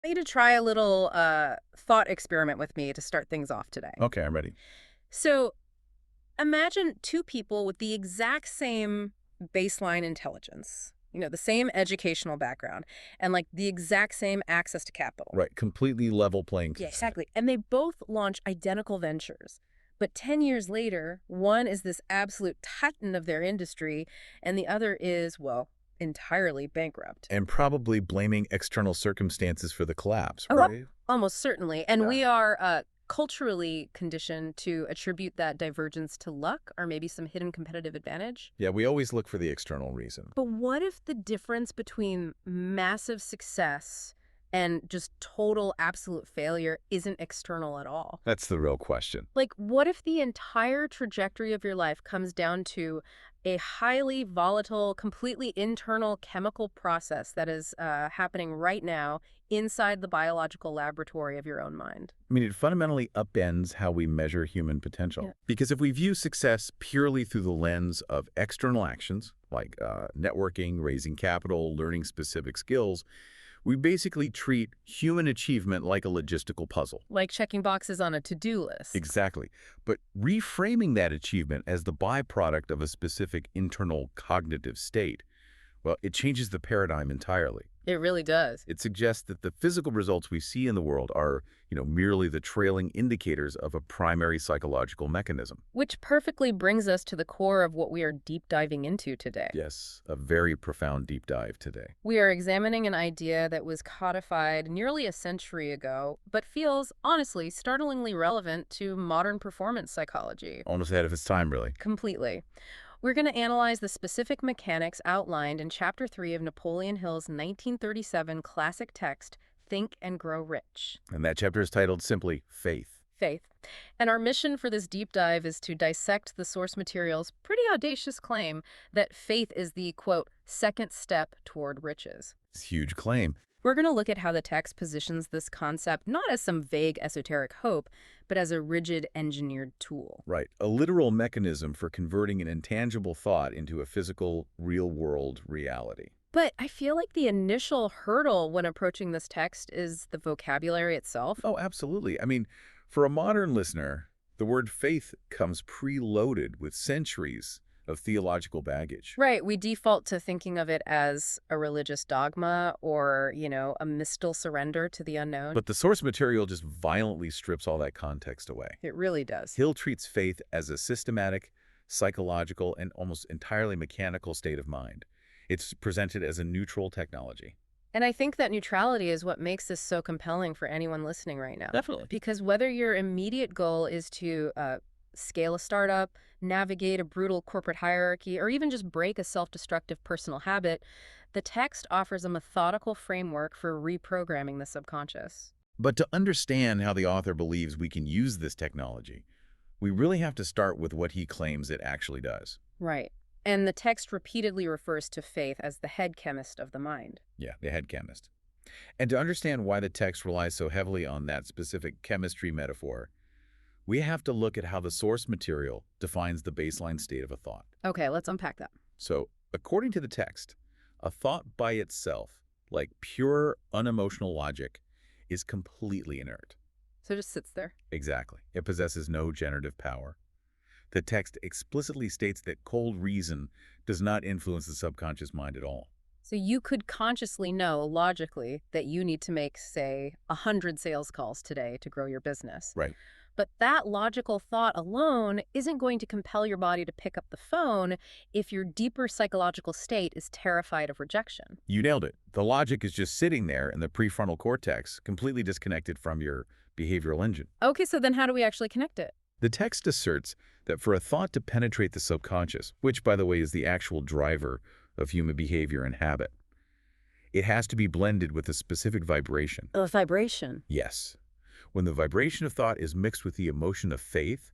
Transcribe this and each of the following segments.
You to try a little thought experiment with me to start things off today. Okay, I'm ready. So imagine two people with the exact same baseline intelligence, the same educational background, and like the exact same access to capital. Right, completely level playing Yeah, field. exactly. And they both launch identical ventures. But 10 years later, one is this absolute titan of their industry, and the other is, well, entirely bankrupt. And probably blaming external circumstances for the collapse, Oh, right? almost certainly. And Yeah. we are culturally conditioned to attribute that divergence to luck or maybe some hidden competitive advantage. Yeah, we always look for the external reason. But what if the difference between massive success and just total absolute failure isn't external at all? That's the real question. Like, what if the entire trajectory of your life comes down to a highly volatile, completely internal chemical process that is happening right now inside the biological laboratory of your own mind? I mean, it fundamentally upends how we measure human Yeah. potential. Because if we view success purely through the lens of external actions, like networking, raising capital, learning specific skills, we basically treat human achievement like a logistical puzzle. Like checking boxes on a to-do list. Exactly. But reframing that achievement as the byproduct of a specific internal cognitive state, well, it changes the paradigm entirely. It really does. It suggests that the physical results we see in the world are, merely the trailing indicators of a primary psychological mechanism. Which perfectly brings us to the core of what we are deep diving into today. Yes, a very profound deep dive today. We are examining an idea that was codified nearly a century ago, but feels, honestly, startlingly relevant to modern performance psychology. Almost ahead of its time, really. Completely. We're going to analyze the specific mechanics outlined in Chapter 3 of Napoleon Hill's 1937 classic text, Think and Grow Rich. And that chapter is titled simply Faith. Faith. And our mission for this deep dive is to dissect the source material's pretty audacious claim that faith is the, quote, second step toward riches. It's a huge claim. We're going to look at how the text positions this concept not as some vague esoteric hope, but as a rigid engineered tool. Right. A literal mechanism for converting an intangible thought into a physical, real-world reality. But I feel like the initial hurdle when approaching this text is the vocabulary itself. Oh, absolutely. I mean, for a modern listener, the word faith comes preloaded with centuries of theological baggage. Right, we default to thinking of it as a religious dogma or, a mystical surrender to the unknown. But the source material just violently strips all that context away. It really does. Hill treats faith as a systematic, psychological, and almost entirely mechanical state of mind. It's presented as a neutral technology. And I think that neutrality is what makes this so compelling for anyone listening right now. Definitely. Because whether your immediate goal is to scale a startup, navigate a brutal corporate hierarchy, or even just break a self-destructive personal habit, the text offers a methodical framework for reprogramming the subconscious. But to understand how the author believes we can use this technology, we really have to start with what he claims it actually does. Right. And the text repeatedly refers to faith as the head chemist of the mind. Yeah, the head chemist. And to understand why the text relies so heavily on that specific chemistry metaphor, we have to look at how the source material defines the baseline state of a thought. Okay, let's unpack that. So, according to the text, a thought by itself, like pure unemotional logic, is completely inert. So it just sits there. Exactly. It possesses no generative power. The text explicitly states that cold reason does not influence the subconscious mind at all. So you could consciously know logically that you need to make, say, 100 sales calls today to grow your business. Right. But that logical thought alone isn't going to compel your body to pick up the phone if your deeper psychological state is terrified of rejection. You nailed it. The logic is just sitting there in the prefrontal cortex, completely disconnected from your behavioral engine. Okay, so then how do we actually connect it? The text asserts that for a thought to penetrate the subconscious, which, by the way, is the actual driver of human behavior and habit, it has to be blended with a specific vibration. A vibration. Yes. When the vibration of thought is mixed with the emotion of faith,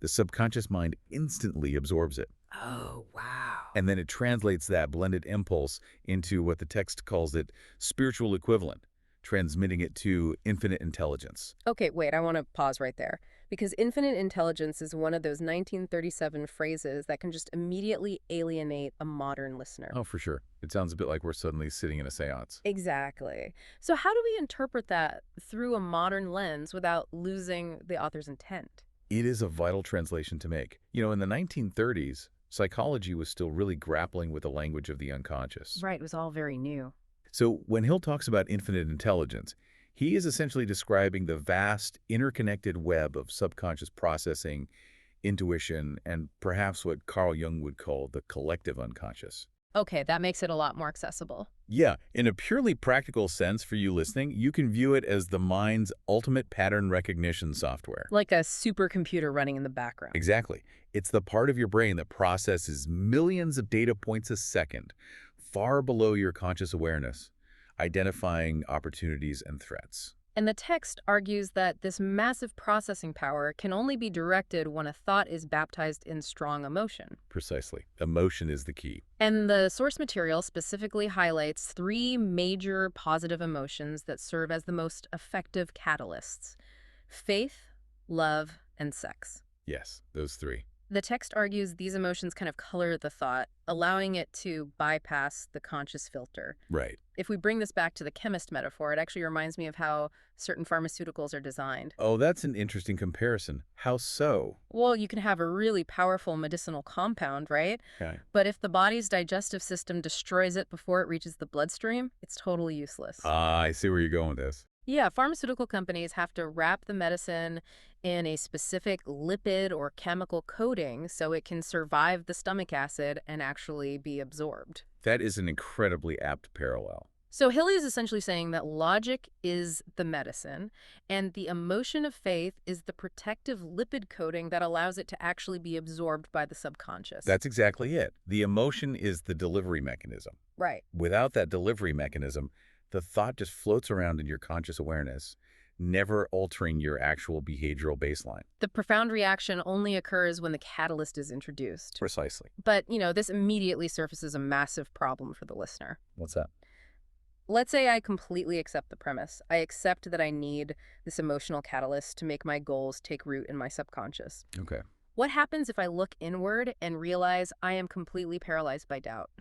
the subconscious mind instantly absorbs it. Oh, wow. And then it translates that blended impulse into what the text calls it spiritual equivalent, transmitting it to infinite intelligence. Okay, wait, I want to pause right there. Because infinite intelligence is one of those 1937 phrases that can just immediately alienate a modern listener. Oh, for sure. It sounds a bit like we're suddenly sitting in a seance. Exactly. So how do we interpret that through a modern lens without losing the author's intent? It is a vital translation to make. In the 1930s, psychology was still really grappling with the language of the unconscious. Right, it was all very new. So when Hill talks about infinite intelligence, he is essentially describing the vast, interconnected web of subconscious processing, intuition, and perhaps what Carl Jung would call the collective unconscious. Okay, that makes it a lot more accessible. Yeah, in a purely practical sense for you listening, you can view it as the mind's ultimate pattern recognition software. Like a supercomputer running in the background. Exactly. It's the part of your brain that processes millions of data points a second, far below your conscious awareness, identifying opportunities and threats. And the text argues that this massive processing power can only be directed when a thought is baptized in strong emotion. Precisely. Emotion is the key. And the source material specifically highlights three major positive emotions that serve as the most effective catalysts: faith, love, and sex. Yes, those three. The text argues these emotions kind of color the thought, allowing it to bypass the conscious filter. Right. If we bring this back to the chemist metaphor, it actually reminds me of how certain pharmaceuticals are designed. Oh, that's an interesting comparison. How so? Well, you can have a really powerful medicinal compound, right? Okay. But if the body's digestive system destroys it before it reaches the bloodstream, it's totally useless. I see where you're going with this. Yeah, pharmaceutical companies have to wrap the medicine in a specific lipid or chemical coating so it can survive the stomach acid and actually be absorbed. That is an incredibly apt parallel. So Hilly is essentially saying that logic is the medicine, and the emotion of faith is the protective lipid coating that allows it to actually be absorbed by the subconscious. That's exactly it. The emotion is the delivery mechanism. right. Without that delivery mechanism, the thought just floats around in your conscious awareness, never altering your actual behavioral baseline. The profound reaction only occurs when the catalyst is introduced. Precisely. But, this immediately surfaces a massive problem for the listener. What's that? Let's say I completely accept the premise. I accept that I need this emotional catalyst to make my goals take root in my subconscious. Okay. What happens if I look inward and realize I am completely paralyzed by doubt?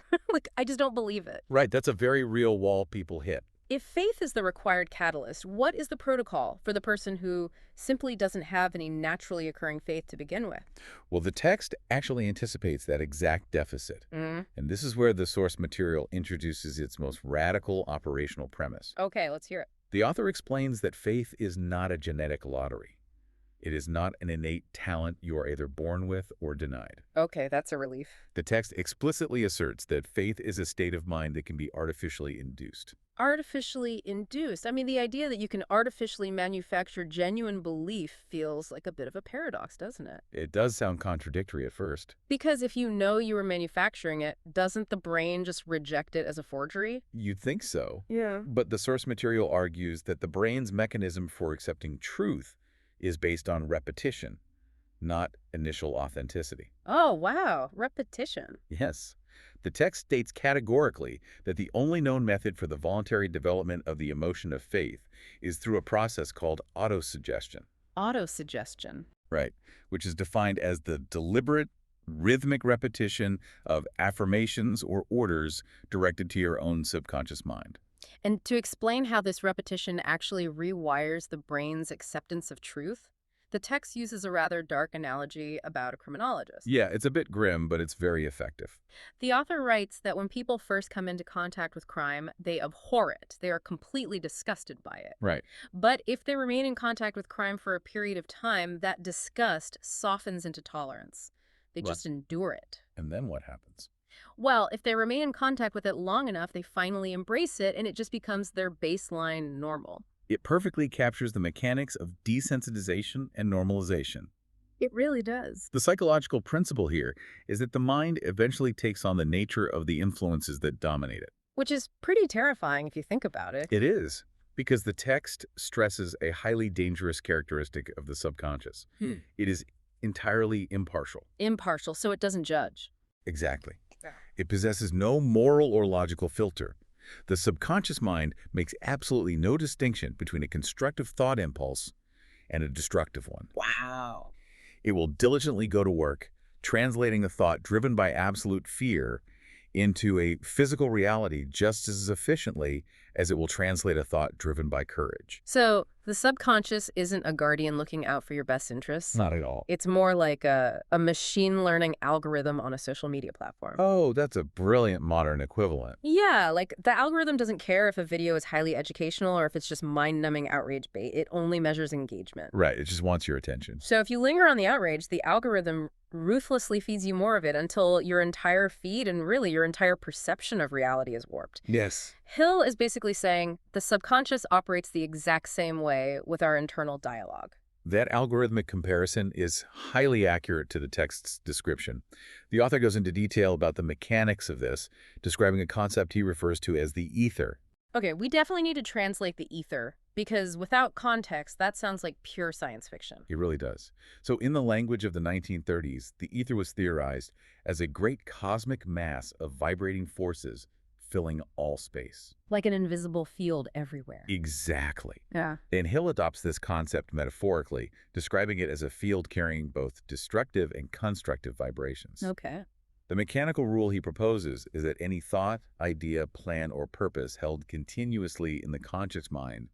I just don't believe it. Right, that's a very real wall people hit. If faith is the required catalyst, what is the protocol for the person who simply doesn't have any naturally occurring faith to begin with? Well, the text actually anticipates that exact deficit. And this is where the source material introduces its most radical operational premise. Okay, let's hear it. The author explains that faith is not a genetic lottery. It is not an innate talent you are either born with or denied. Okay, that's a relief. The text explicitly asserts that faith is a state of mind that can be artificially induced. Artificially induced. I mean, the idea that you can artificially manufacture genuine belief feels like a bit of a paradox, doesn't it? It does sound contradictory at first. Because if you know you were manufacturing it, doesn't the brain just reject it as a forgery? You'd think so. Yeah. But the source material argues that the brain's mechanism for accepting truth is based on repetition, not initial authenticity. Oh, wow. Repetition. Yes. The text states categorically that the only known method for the voluntary development of the emotion of faith is through a process called autosuggestion. Autosuggestion. Right, which is defined as the deliberate, rhythmic repetition of affirmations or orders directed to your own subconscious mind. And to explain how this repetition actually rewires the brain's acceptance of truth, the text uses a rather dark analogy about a criminologist. Yeah, it's a bit grim, but it's very effective. The author writes that when people first come into contact with crime, they abhor it. They are completely disgusted by it. Right. But if they remain in contact with crime for a period of time, that disgust softens into tolerance. They Right. just endure it. And then what happens? Well, if they remain in contact with it long enough, they finally embrace it, and it just becomes their baseline normal. It perfectly captures the mechanics of desensitization and normalization. It really does. The psychological principle here is that the mind eventually takes on the nature of the influences that dominate it. Which is pretty terrifying if you think about it. It is, because the text stresses a highly dangerous characteristic of the subconscious. It is entirely impartial. Impartial, so it doesn't judge. Exactly. Yeah. It possesses no moral or logical filter. The subconscious mind makes absolutely no distinction between a constructive thought impulse and a destructive one. Wow. It will diligently go to work, translating a thought driven by absolute fear into a physical reality just as efficiently as it will translate a thought driven by courage. So the subconscious isn't a guardian looking out for your best interests. Not at all. It's more like a machine learning algorithm on a social media platform. Oh, that's a brilliant modern equivalent. Yeah, like the algorithm doesn't care if a video is highly educational or if it's just mind-numbing outrage bait. It only measures engagement. Right, it just wants your attention. So if you linger on the outrage, the algorithm ruthlessly feeds you more of it until your entire feed and really your entire perception of reality is warped. Yes. Hill is basically saying the subconscious operates the exact same way with our internal dialogue. That algorithmic comparison is highly accurate to the text's description. The author goes into detail about the mechanics of this, describing a concept he refers to as the ether. Okay, we definitely need to translate the ether because without context, that sounds like pure science fiction. It really does. So in the language of the 1930s, the ether was theorized as a great cosmic mass of vibrating forces filling all space. Like an invisible field everywhere. Exactly. Yeah. And Hill adopts this concept metaphorically, describing it as a field carrying both destructive and constructive vibrations. Okay. The mechanical rule he proposes is that any thought, idea, plan, or purpose held continuously in the conscious mind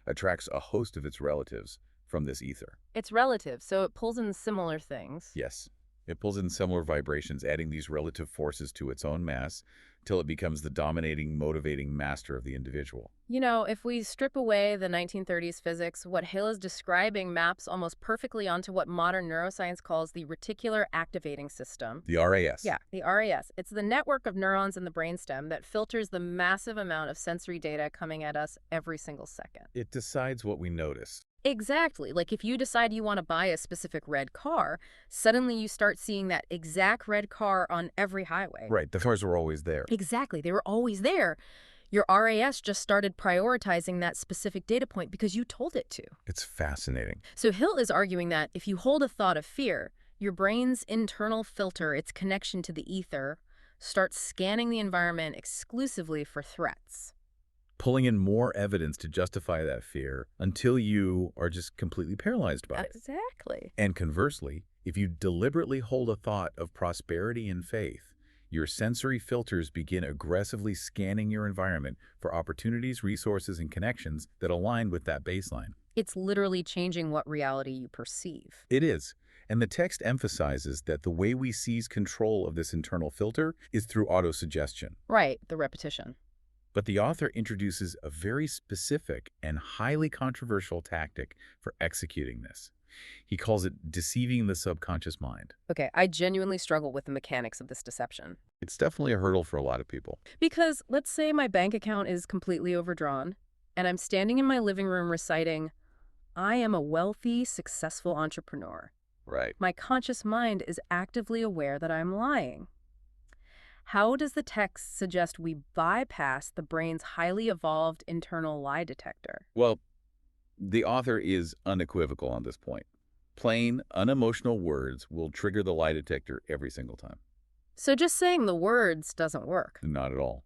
attracts a host of its relatives from this ether. It's relative, so it pulls in similar things. Yes, it pulls in similar vibrations, adding these relative forces to its own mass till it becomes the dominating, motivating master of the individual. You know, if we strip away the 1930s physics, what Hill is describing maps almost perfectly onto what modern neuroscience calls the reticular activating system. The RAS. Yeah, the RAS. It's the network of neurons in the brainstem that filters the massive amount of sensory data coming at us every single second. It decides what we notice. Exactly. Like if you decide you want to buy a specific red car, suddenly you start seeing that exact red car on every highway. Right, the cars were always there. Exactly. They were always there. Your RAS just started prioritizing that specific data point because you told it to. It's fascinating. So Hill is arguing that if you hold a thought of fear, your brain's internal filter, its connection to the ether, starts scanning the environment exclusively for threats. Pulling in more evidence to justify that fear until you are just completely paralyzed by it. Exactly. And conversely, if you deliberately hold a thought of prosperity and faith, your sensory filters begin aggressively scanning your environment for opportunities, resources, and connections that align with that baseline. It's literally changing what reality you perceive. It is. And the text emphasizes that the way we seize control of this internal filter is through autosuggestion. Right, the repetition. But the author introduces a very specific and highly controversial tactic for executing this. He calls it deceiving the subconscious mind. Okay, I genuinely struggle with the mechanics of this deception. It's definitely a hurdle for a lot of people. Because let's say my bank account is completely overdrawn, and I'm standing in my living room reciting, I am a wealthy, successful entrepreneur. Right. My conscious mind is actively aware that I'm lying. How does the text suggest we bypass the brain's highly evolved internal lie detector? Well, the author is unequivocal on this point. Plain, unemotional words will trigger the lie detector every single time. So just saying the words doesn't work. Not at all.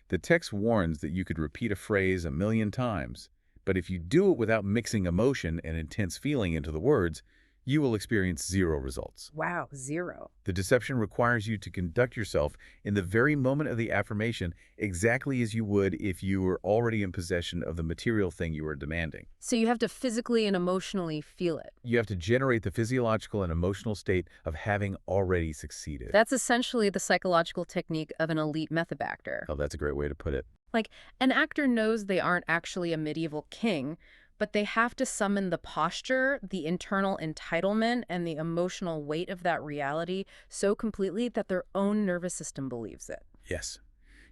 The text warns that you could repeat a phrase 1,000,000 times, but if you do it without mixing emotion and intense feeling into the words, you will experience zero results. Wow, zero. The deception requires you to conduct yourself in the very moment of the affirmation exactly as you would if you were already in possession of the material thing you are demanding. So you have to physically and emotionally feel it. You have to generate the physiological and emotional state of having already succeeded. That's essentially the psychological technique of an elite method actor. Oh, that's a great way to put it. Like, an actor knows they aren't actually a medieval king, but they have to summon the posture, the internal entitlement, and the emotional weight of that reality so completely that their own nervous system believes it. Yes.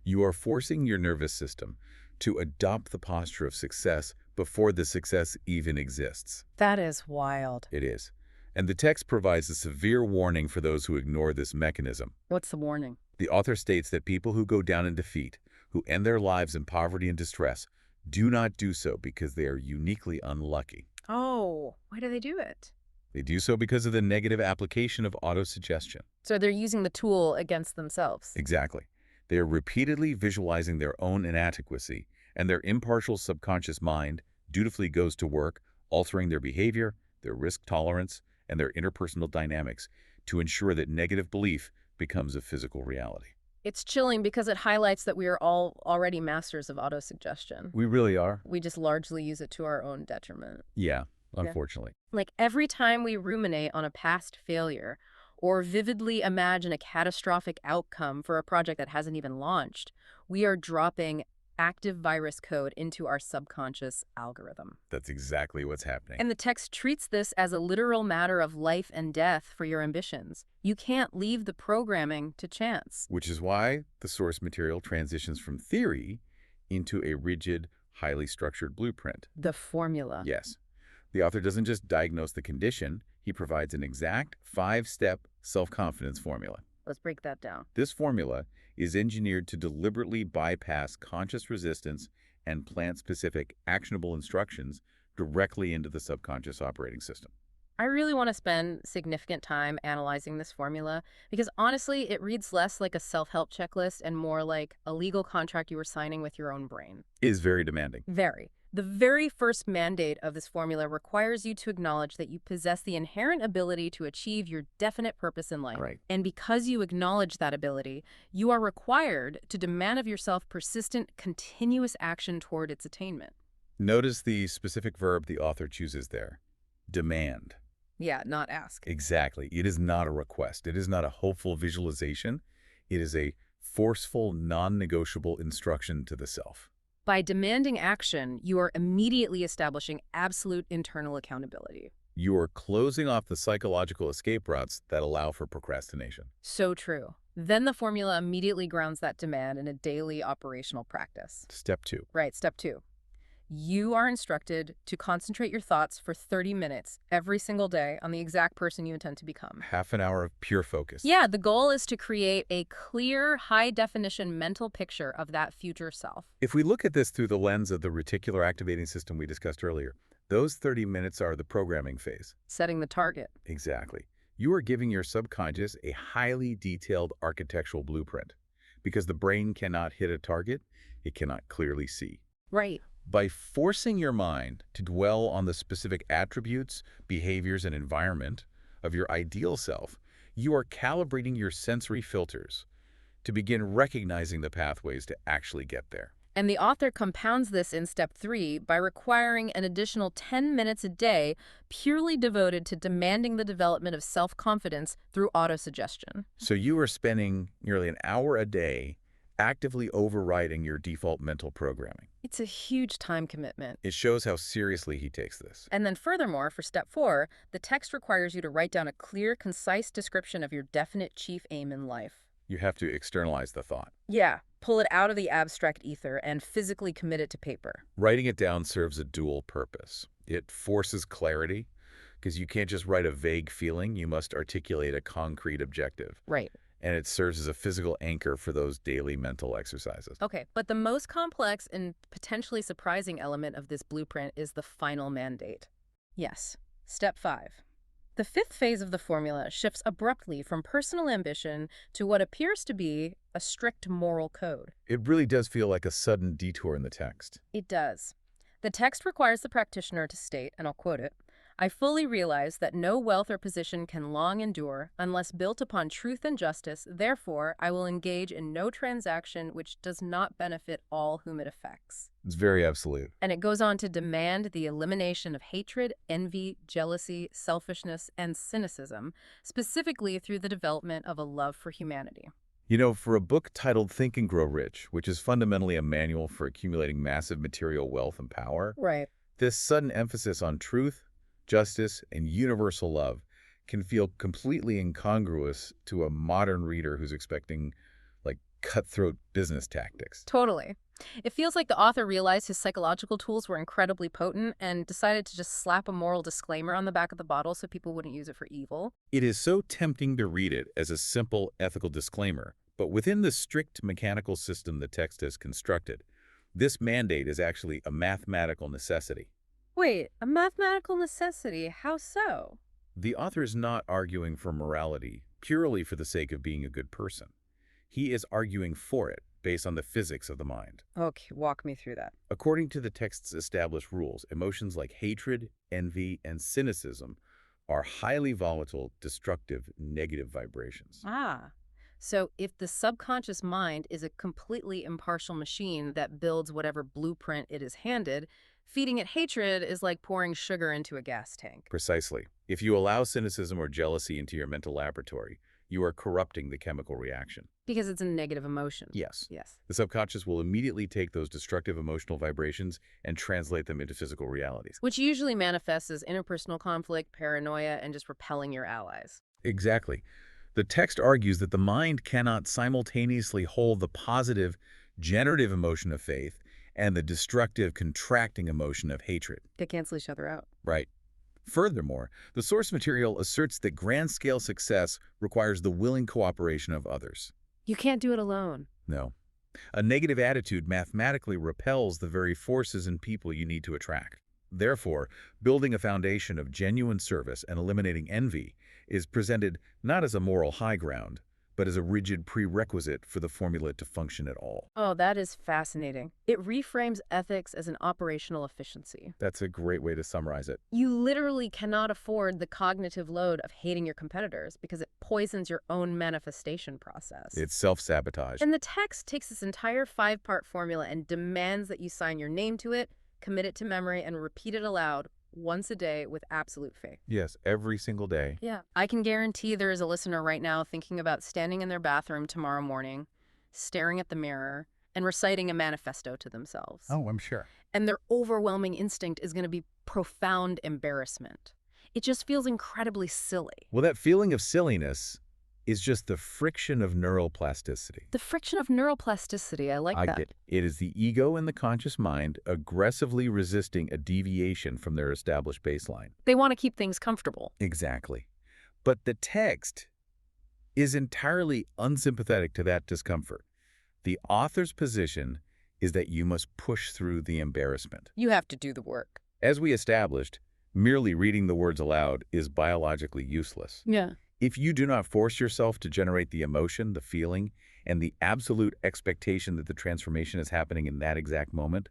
You are forcing your nervous system to adopt the posture of success before the success even exists. That is wild. It is. And the text provides a severe warning for those who ignore this mechanism. What's the warning? The author states that people who go down in defeat, who end their lives in poverty and distress, do not do so because they are uniquely unlucky. Oh, why do they do it? They do so because of the negative application of autosuggestion. So they're using the tool against themselves. Exactly. They are repeatedly visualizing their own inadequacy, and their impartial subconscious mind dutifully goes to work, altering their behavior, their risk tolerance, and their interpersonal dynamics to ensure that negative belief becomes a physical reality. It's chilling because it highlights that we are all already masters of autosuggestion. We really are. We just largely use it to our own detriment. Yeah, Yeah. unfortunately. Like every time we ruminate on a past failure or vividly imagine a catastrophic outcome for a project that hasn't even launched, we are dropping active virus code into our subconscious algorithm. That's exactly what's happening. And the text treats this as a literal matter of life and death for your ambitions. You can't leave the programming to chance. Which is why the source material transitions from theory into a rigid, highly structured blueprint. The formula. Yes. The author doesn't just diagnose the condition, he provides an exact 5-step self-confidence formula. Let's break that down. This formula is engineered to deliberately bypass conscious resistance and plant specific, actionable instructions directly into the subconscious operating system. I really want to spend significant time analyzing this formula because honestly, it reads less like a self-help checklist and more like a legal contract you were signing with your own brain. It is very demanding. Very. The very first mandate of this formula requires you to acknowledge that you possess the inherent ability to achieve your definite purpose in life. Right. And because you acknowledge that ability, you are required to demand of yourself persistent, continuous action toward its attainment. Notice the specific verb the author chooses there. Demand. Yeah, not ask. Exactly. It is not a request. It is not a hopeful visualization. It is a forceful, non-negotiable instruction to the self. By demanding action, you are immediately establishing absolute internal accountability. You are closing off the psychological escape routes that allow for procrastination. So true. Then the formula immediately grounds that demand in a daily operational practice. Step 2. Right, step 2. You are instructed to concentrate your thoughts for 30 minutes every single day on the exact person you intend to become. Half an hour of pure focus. Yeah, the goal is to create a clear, high-definition mental picture of that future self. If we look at this through the lens of the reticular activating system we discussed earlier, those 30 minutes are the programming phase. Setting the target. Exactly. You are giving your subconscious a highly detailed architectural blueprint. Because the brain cannot hit a target, it cannot clearly see. Right. By forcing your mind to dwell on the specific attributes, behaviors, and environment of your ideal self, you are calibrating your sensory filters to begin recognizing the pathways to actually get there. And the author compounds this in step 3 by requiring an additional 10 minutes a day purely devoted to demanding the development of self-confidence through autosuggestion. So you are spending nearly an hour a day actively overriding your default mental programming. It's a huge time commitment. It shows how seriously he takes this. And then furthermore, for step 4, the text requires you to write down a clear, concise description of your definite chief aim in life. You have to externalize the thought. Yeah, pull it out of the abstract ether and physically commit it to paper. Writing it down serves a dual purpose. It forces clarity, because you can't just write a vague feeling, you must articulate a concrete objective. Right. And it serves as a physical anchor for those daily mental exercises. Okay, but the most complex and potentially surprising element of this blueprint is the final mandate. Yes, step 5. The 5th phase of the formula shifts abruptly from personal ambition to what appears to be a strict moral code. It really does feel like a sudden detour in the text. It does. The text requires the practitioner to state, and I'll quote it, "I fully realize that no wealth or position can long endure unless built upon truth and justice. Therefore, I will engage in no transaction which does not benefit all whom it affects." It's very absolute. And it goes on to demand the elimination of hatred, envy, jealousy, selfishness, and cynicism, specifically through the development of a love for humanity. You know, for a book titled Think and Grow Rich, which is fundamentally a manual for accumulating massive material wealth and power, Right. this sudden emphasis on truth, justice, and universal love can feel completely incongruous to a modern reader who's expecting, like, cutthroat business tactics. Totally. It feels like the author realized his psychological tools were incredibly potent and decided to just slap a moral disclaimer on the back of the bottle so people wouldn't use it for evil. It is so tempting to read it as a simple ethical disclaimer, but within the strict mechanical system the text has constructed, this mandate is actually a mathematical necessity. Wait, a mathematical necessity? How so? The author is not arguing for morality purely for the sake of being a good person. He is arguing for it based on the physics of the mind. Okay, walk me through that. According to the text's established rules, emotions like hatred, envy, and cynicism are highly volatile, destructive, negative vibrations. Ah. So if the subconscious mind is a completely impartial machine that builds whatever blueprint it is handed, feeding it hatred is like pouring sugar into a gas tank. Precisely. If you allow cynicism or jealousy into your mental laboratory, you are corrupting the chemical reaction. Because it's a negative emotion. Yes. Yes. The subconscious will immediately take those destructive emotional vibrations and translate them into physical realities. Which usually manifests as interpersonal conflict, paranoia, and just repelling your allies. Exactly. The text argues that the mind cannot simultaneously hold the positive, generative emotion of faith and the destructive, contracting emotion of hatred. They cancel each other out. Right. Furthermore, the source material asserts that grand-scale success requires the willing cooperation of others. You can't do it alone. No. A negative attitude mathematically repels the very forces and people you need to attract. Therefore, building a foundation of genuine service and eliminating envy is presented not as a moral high ground, but as a rigid prerequisite for the formula to function at all. Oh, that is fascinating. It reframes ethics as an operational efficiency. That's a great way to summarize it. You literally cannot afford the cognitive load of hating your competitors because it poisons your own manifestation process. It's self-sabotage. And the text takes this entire 5-part formula and demands that you sign your name to it, commit it to memory, and repeat it aloud once a day with absolute faith. Yes, every single day. Yeah. I can guarantee there is a listener right now thinking about standing in their bathroom tomorrow morning, staring at the mirror, and reciting a manifesto to themselves. Oh, I'm sure. And their overwhelming instinct is going to be profound embarrassment. It just feels incredibly silly. Well, that feeling of silliness is just the friction of neuroplasticity. The friction of neuroplasticity, I like that. get it. It is the ego and the conscious mind aggressively resisting a deviation from their established baseline. They want to keep things comfortable. Exactly. But the text is entirely unsympathetic to that discomfort. The author's position is that you must push through the embarrassment. You have to do the work. As we established, merely reading the words aloud is biologically useless. Yeah. If you do not force yourself to generate the emotion, the feeling, and the absolute expectation that the transformation is happening in that exact moment,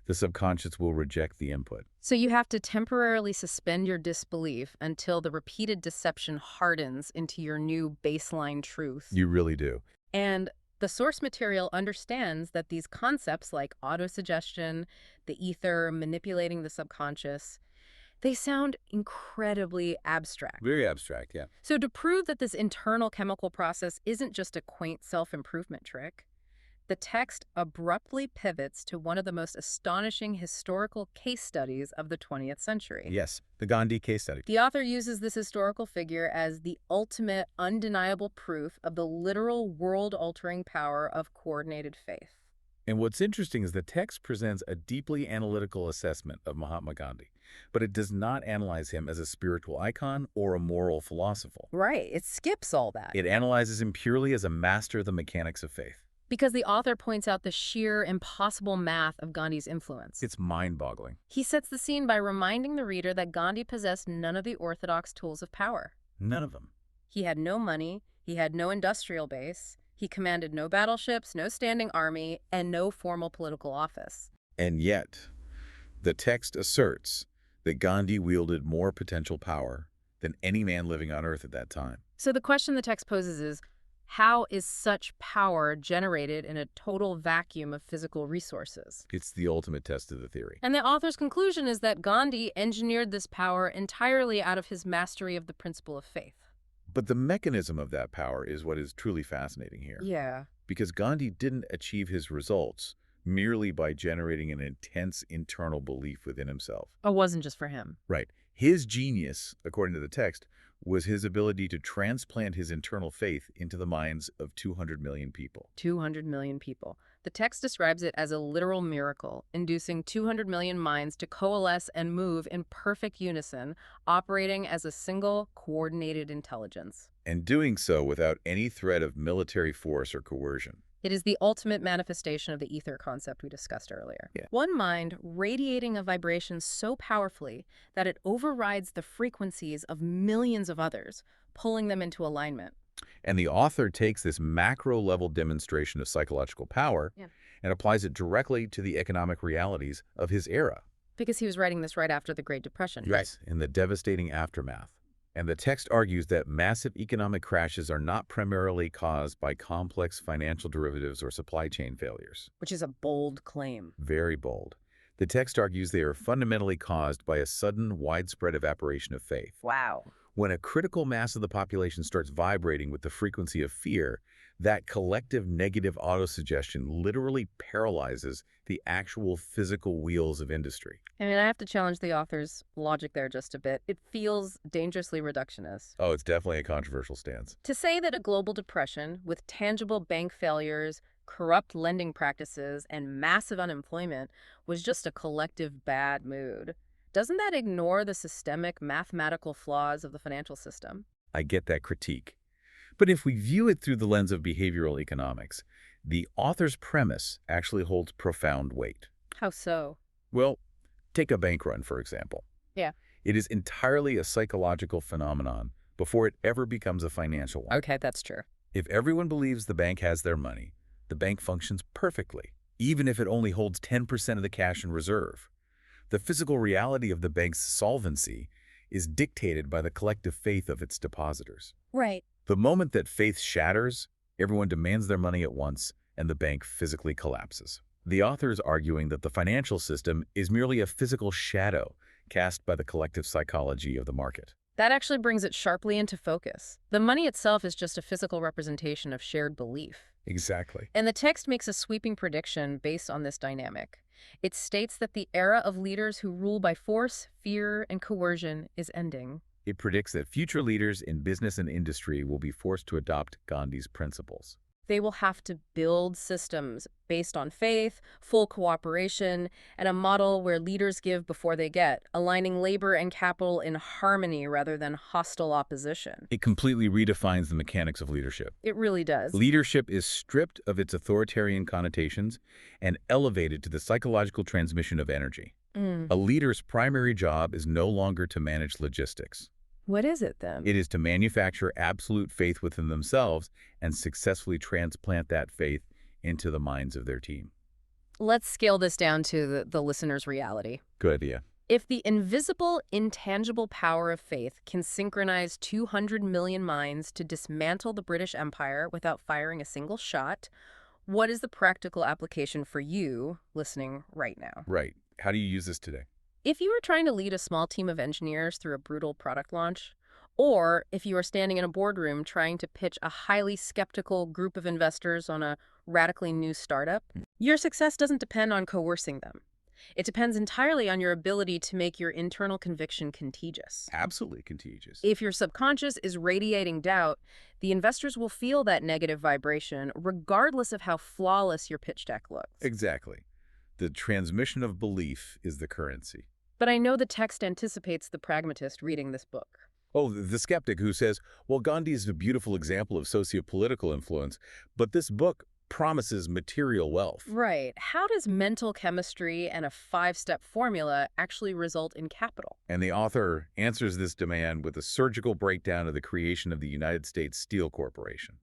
the subconscious will reject the input. So you have to temporarily suspend your disbelief until the repeated deception hardens into your new baseline truth. You really do. And the source material understands that these concepts like autosuggestion, the ether, manipulating the subconscious, they sound incredibly abstract. Very abstract, yeah. So to prove that this internal chemical process isn't just a quaint self-improvement trick, the text abruptly pivots to one of the most astonishing historical case studies of the 20th century. Yes, the Gandhi case study. The author uses this historical figure as the ultimate, undeniable proof of the literal world-altering power of coordinated faith. And what's interesting is the text presents a deeply analytical assessment of Mahatma Gandhi, but it does not analyze him as a spiritual icon or a moral philosopher. Right, it skips all that. It analyzes him purely as a master of the mechanics of faith. Because the author points out the sheer, impossible math of Gandhi's influence. It's mind-boggling. He sets the scene by reminding the reader that Gandhi possessed none of the orthodox tools of power. None of them. He had no money, he had no industrial base, he commanded no battleships, no standing army, and no formal political office. And yet, the text asserts that Gandhi wielded more potential power than any man living on Earth at that time. So the question the text poses is, how is such power generated in a total vacuum of physical resources? It's the ultimate test of the theory. And the author's conclusion is that Gandhi engineered this power entirely out of his mastery of the principle of faith. But the mechanism of that power is what is truly fascinating here. Yeah. Because Gandhi didn't achieve his results merely by generating an intense internal belief within himself. It wasn't just for him. Right. His genius, according to the text, was his ability to transplant his internal faith into the minds of 200 million people. 200 million people. The text describes it as a literal miracle, inducing 200 million minds to coalesce and move in perfect unison, operating as a single, coordinated intelligence. And doing so without any threat of military force or coercion. It is the ultimate manifestation of the ether concept we discussed earlier. Yeah. One mind radiating a vibration so powerfully that it overrides the frequencies of millions of others, pulling them into alignment. And the author takes this macro-level demonstration of psychological power Yeah. and applies it directly to the economic realities of his era. Because he was writing this right after the Great Depression. Yes, in the devastating aftermath. And the text argues that massive economic crashes are not primarily caused by complex financial derivatives or supply chain failures. Which is a bold claim. Very bold. The text argues they are fundamentally caused by a sudden, widespread evaporation of faith. Wow. When a critical mass of the population starts vibrating with the frequency of fear, that collective negative autosuggestion literally paralyzes the actual physical wheels of industry. I mean, I have to challenge the author's logic there just a bit. It feels dangerously reductionist. Oh, it's definitely a controversial stance. To say that a global depression with tangible bank failures, corrupt lending practices, and massive unemployment was just a collective bad mood, doesn't that ignore the systemic mathematical flaws of the financial system? I get that critique. But if we view it through the lens of behavioral economics, the author's premise actually holds profound weight. How so? Well, take a bank run, for example. Yeah. It is entirely a psychological phenomenon before it ever becomes a financial one. Okay, that's true. If everyone believes the bank has their money, the bank functions perfectly, even if it only holds 10% of the cash in reserve. The physical reality of the bank's solvency is dictated by the collective faith of its depositors. Right. The moment that faith shatters, everyone demands their money at once, and the bank physically collapses. The author is arguing that the financial system is merely a physical shadow cast by the collective psychology of the market. That actually brings it sharply into focus. The money itself is just a physical representation of shared belief. Exactly. And the text makes a sweeping prediction based on this dynamic. It states that the era of leaders who rule by force, fear, and coercion is ending. It predicts that future leaders in business and industry will be forced to adopt Gandhi's principles. They will have to build systems based on faith, full cooperation, and a model where leaders give before they get, aligning labor and capital in harmony rather than hostile opposition. It completely redefines the mechanics of leadership. It really does. Leadership is stripped of its authoritarian connotations and elevated to the psychological transmission of energy. A leader's primary job is no longer to manage logistics. What is it then? It is to manufacture absolute faith within themselves and successfully transplant that faith into the minds of their team. Let's scale this down to the listener's reality. Good idea. If the invisible, intangible power of faith can synchronize 200 million minds to dismantle the British Empire without firing a single shot, what is the practical application for you listening right now? Right. How do you use this today? If you were trying to lead a small team of engineers through a brutal product launch, or if you are standing in a boardroom trying to pitch a highly skeptical group of investors on a radically new startup, your success doesn't depend on coercing them. It depends entirely on your ability to make your internal conviction contagious. Absolutely contagious. If your subconscious is radiating doubt, the investors will feel that negative vibration regardless of how flawless your pitch deck looks. Exactly. The transmission of belief is the currency. But I know the text anticipates the pragmatist reading this book. Oh, the skeptic who says, well, Gandhi is a beautiful example of socio-political influence, but this book promises material wealth. Right. How does mental chemistry and a 5-step formula actually result in capital? And the author answers this demand with a surgical breakdown of the creation of the United States Steel Corporation.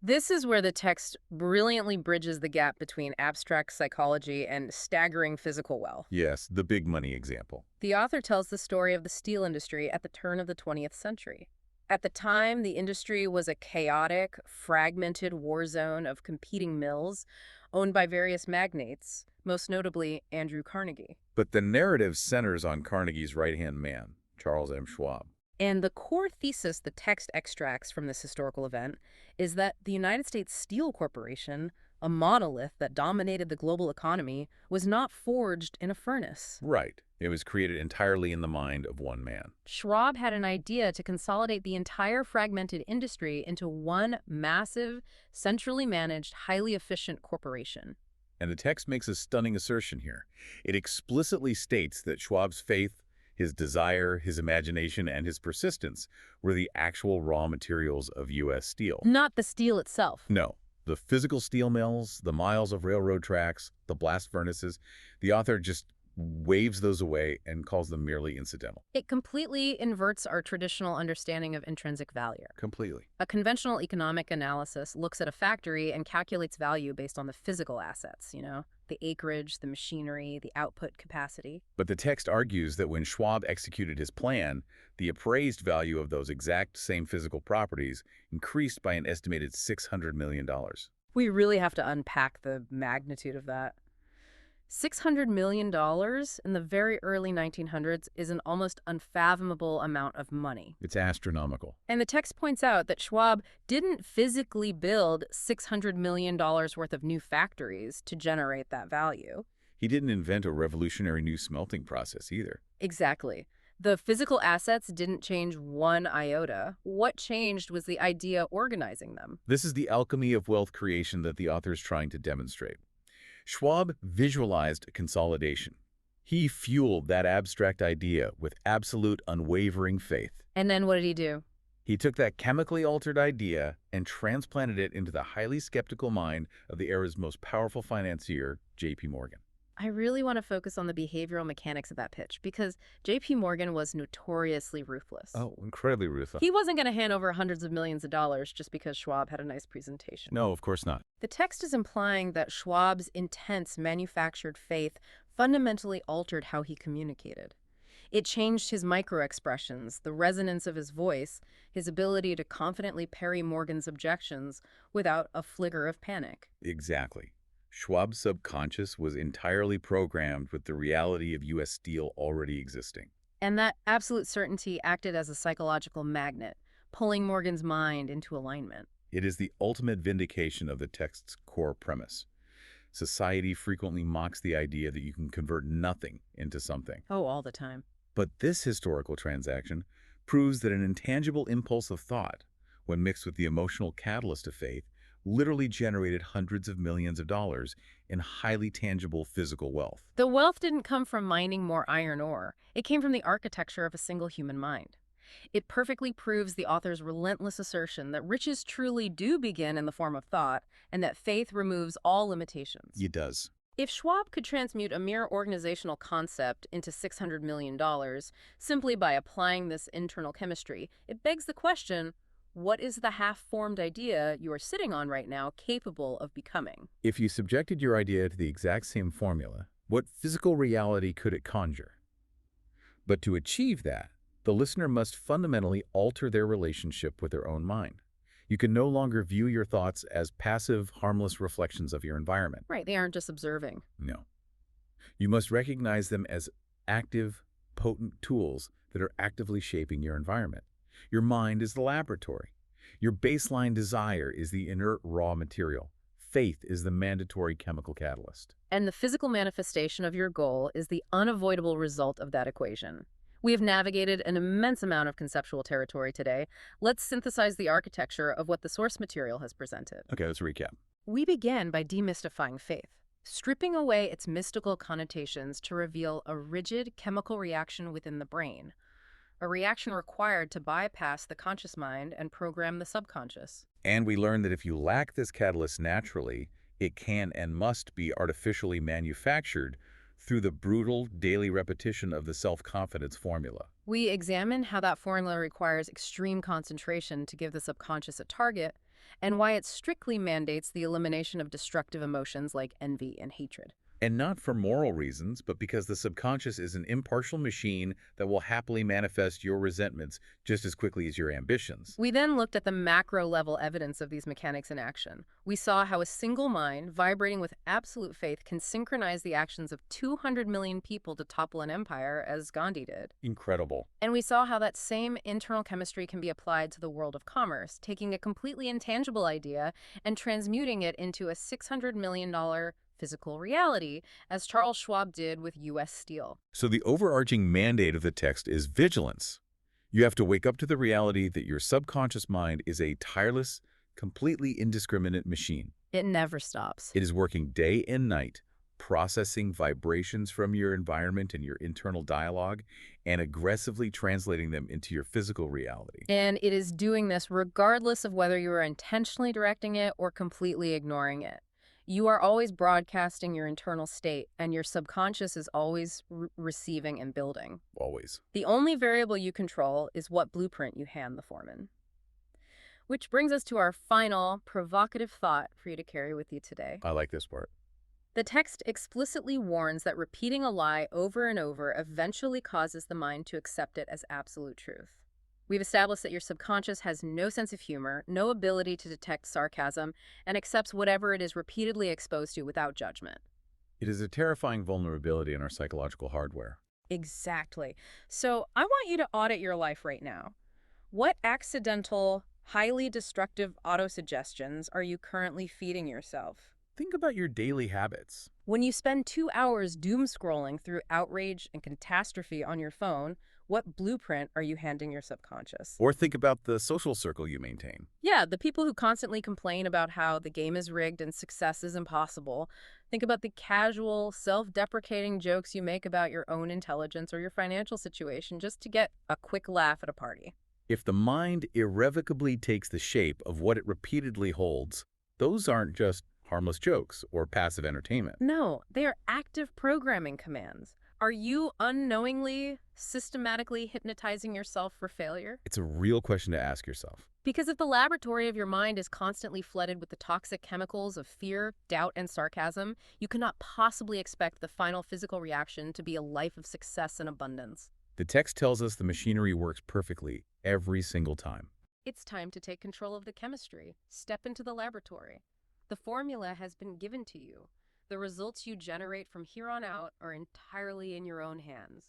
This is where the text brilliantly bridges the gap between abstract psychology and staggering physical wealth. Yes, the big money example. The author tells the story of the steel industry at the turn of the 20th century. At the time, the industry was a chaotic, fragmented war zone of competing mills owned by various magnates, most notably Andrew Carnegie. But the narrative centers on Carnegie's right-hand man, Charles M. Schwab. And the core thesis the text extracts from this historical event is that the United States Steel Corporation, a monolith that dominated the global economy, was not forged in a furnace. Right. It was created entirely in the mind of one man. Schwab had an idea to consolidate the entire fragmented industry into one massive, centrally managed, highly efficient corporation. And the text makes a stunning assertion here. It explicitly states that Schwab's faith, his desire, his imagination, and his persistence were the actual raw materials of U.S. steel. Not the steel itself. No. The physical steel mills, the miles of railroad tracks, the blast furnaces, the author just waves those away and calls them merely incidental. It completely inverts our traditional understanding of intrinsic value. Completely. A conventional economic analysis looks at a factory and calculates value based on the physical assets, the acreage, the machinery, the output capacity. But the text argues that when Schwab executed his plan, the appraised value of those exact same physical properties increased by an estimated $600 million. We really have to unpack the magnitude of that. $600 million in the very early 1900s is an almost unfathomable amount of money. It's astronomical. And the text points out that Schwab didn't physically build $600 million worth of new factories to generate that value. He didn't invent a revolutionary new smelting process either. Exactly. The physical assets didn't change one iota. What changed was the idea organizing them. This is the alchemy of wealth creation that the author is trying to demonstrate. Schwab visualized consolidation. He fueled that abstract idea with absolute unwavering faith. And then what did he do? He took that chemically altered idea and transplanted it into the highly skeptical mind of the era's most powerful financier, J.P. Morgan. I really want to focus on the behavioral mechanics of that pitch because J.P. Morgan was notoriously ruthless. Oh, incredibly ruthless. He wasn't going to hand over hundreds of millions of dollars just because Schwab had a nice presentation. No, of course not. The text is implying that Schwab's intense manufactured faith fundamentally altered how he communicated. It changed his micro-expressions, the resonance of his voice, his ability to confidently parry Morgan's objections without a flicker of panic. Exactly. Schwab's subconscious was entirely programmed with the reality of U.S. Steel already existing. And that absolute certainty acted as a psychological magnet, pulling Morgan's mind into alignment. It is the ultimate vindication of the text's core premise. Society frequently mocks the idea that you can convert nothing into something. Oh, all the time. But this historical transaction proves that an intangible impulse of thought, when mixed with the emotional catalyst of faith, literally generated hundreds of millions of dollars in highly tangible physical wealth. The wealth didn't come from mining more iron ore. It came from the architecture of a single human mind. It perfectly proves the author's relentless assertion that riches truly do begin in the form of thought and that faith removes all limitations. It does. If Schwab could transmute a mere organizational concept into $600 million simply by applying this internal chemistry, it begs the question, what is the half-formed idea you are sitting on right now capable of becoming? If you subjected your idea to the exact same formula, what physical reality could it conjure? But to achieve that, the listener must fundamentally alter their relationship with their own mind. You can no longer view your thoughts as passive, harmless reflections of your environment. Right, they aren't just observing. No. You must recognize them as active, potent tools that are actively shaping your environment. Your mind is the laboratory. Your baseline desire is the inert raw material. Faith is the mandatory chemical catalyst. And the physical manifestation of your goal is the unavoidable result of that equation. We have navigated an immense amount of conceptual territory today. Let's synthesize the architecture of what the source material has presented. Okay, let's recap. We began by demystifying faith, stripping away its mystical connotations to reveal a rigid chemical reaction within the brain, a reaction required to bypass the conscious mind and program the subconscious. And we learned that if you lack this catalyst naturally, it can and must be artificially manufactured through the brutal daily repetition of the self-confidence formula. We examine how that formula requires extreme concentration to give the subconscious a target, and why it strictly mandates the elimination of destructive emotions like envy and hatred. And not for moral reasons, but because the subconscious is an impartial machine that will happily manifest your resentments just as quickly as your ambitions. We then looked at the macro-level evidence of these mechanics in action. We saw how a single mind, vibrating with absolute faith, can synchronize the actions of 200 million people to topple an empire, as Gandhi did. Incredible. And we saw how that same internal chemistry can be applied to the world of commerce, taking a completely intangible idea and transmuting it into a $600 million physical reality, as Charles Schwab did with U.S. Steel. So the overarching mandate of the text is vigilance. You have to wake up to the reality that your subconscious mind is a tireless, completely indiscriminate machine. It never stops. It is working day and night, processing vibrations from your environment and your internal dialogue, and aggressively translating them into your physical reality. And it is doing this regardless of whether you are intentionally directing it or completely ignoring it. You are always broadcasting your internal state, and your subconscious is always receiving and building. Always. The only variable you control is what blueprint you hand the foreman. Which brings us to our final provocative thought for you to carry with you today. I like this part. The text explicitly warns that repeating a lie over and over eventually causes the mind to accept it as absolute truth. We've established that your subconscious has no sense of humor, no ability to detect sarcasm, and accepts whatever it is repeatedly exposed to without judgment. It is a terrifying vulnerability in our psychological hardware. Exactly. So I want you to audit your life right now. What accidental, highly destructive autosuggestions are you currently feeding yourself? Think about your daily habits. When you spend 2 hours doom scrolling through outrage and catastrophe on your phone, what blueprint are you handing your subconscious? Or think about the social circle you maintain. Yeah, the people who constantly complain about how the game is rigged and success is impossible. Think about the casual, self-deprecating jokes you make about your own intelligence or your financial situation just to get a quick laugh at a party. If the mind irrevocably takes the shape of what it repeatedly holds, those aren't just harmless jokes or passive entertainment. No, they are active programming commands. Are you unknowingly, systematically hypnotizing yourself for failure? It's a real question to ask yourself. Because if the laboratory of your mind is constantly flooded with the toxic chemicals of fear, doubt, and sarcasm, you cannot possibly expect the final physical reaction to be a life of success and abundance. The text tells us the machinery works perfectly every single time. It's time to take control of the chemistry. Step into the laboratory. The formula has been given to you. The results you generate from here on out are entirely in your own hands.